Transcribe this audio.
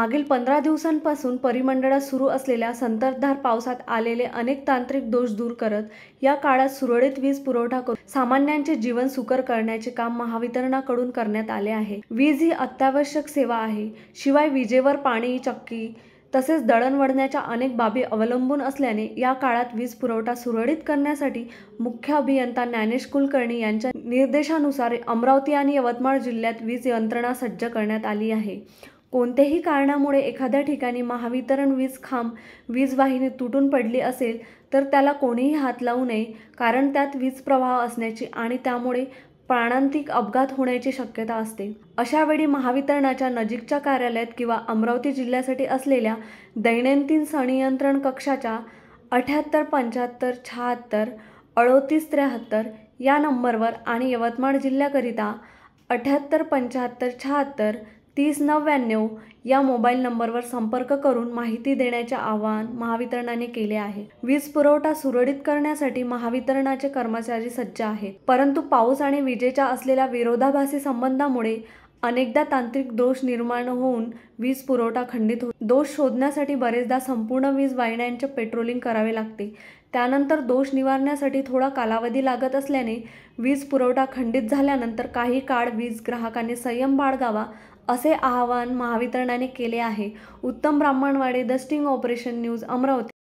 मागील 15 दिवसांपासून परिमंडळात सुरू असलेल्या संततधार पावसात आलेले अनेक तांत्रिक दोष दूर करत या काळात सुरळीत वीज पुरवठा करून सामान्यांचे जीवन सुकर करण्याचे काम महावितरणाकडून करण्यात आले आहे। वीज ही अत्यावश्यक सेवा आहे। शिवाय विजेवर पाणी, चक्की तसेच दळणवळणाच्या अनेक बाबी अवलंबून असल्याने या काळात वीज पुरवठा सुरळीत करण्यासाठी मुख्य अभियंता ज्ञानेश कुलकर्णी यांच्या निर्देशानुसार अमरावती आणि यवतमाळ जिल्ह्यात वीज यंत्रणा सज्ज करण्यात आली आहे। कोणत्याही कारणामुळे एखाद्या ठिकाणी महावितरण वीज खांब, वीज वाहिनी तुटून पडली असेल तर त्याला कोणीही हात लावू नये, कारण त्यात वीज प्रवाह असण्याची आणि त्यामुळे प्राणांतिक अपघात होण्याची शक्यता असते। अशा वेळी महावितरणाच्या नजीकच्या कार्यालयात किंवा अमरावती जिल्ह्यासाठी असलेल्या दैनंदिन संनियंत्रण कक्षाच्या 78 75 76 38 73 या नंबरवर आणि यवतमाळ जिल्ह्याकरिता 78 75 76 30 99 या मोबाईल नंबरवर संपर्क करून माहिती देण्याचे आवाहन महावितरणाने केले आहे। वीज पुरवठा सुरळीत करण्यासाठी महावितरणाचे कर्मचारी सज्ज आहेत, परंतु पाऊस आणि विजेच्या असलेल्या विरोधाभासी संबंधामुळे अनेकदा तांत्रिक दोष निर्माण होऊन वीज पुरवठा खंडित होतो। दोष शोधण्यासाठी बरेचदा संपूर्ण वीज वाहिन्यांचे पेट्रोलिंग करावे लागते। त्यानंतर दोष निवारण्यासाठी थोडा कालावधी लागत असल्याने वीज पुरवठा खंडित झाल्यानंतर काही काळ वीज ग्राहकांनी संयम बाळगावा असे आवाहन महावितरणाने केले आहे। उत्तम Brahmanwade, the sting operation news, Amravati.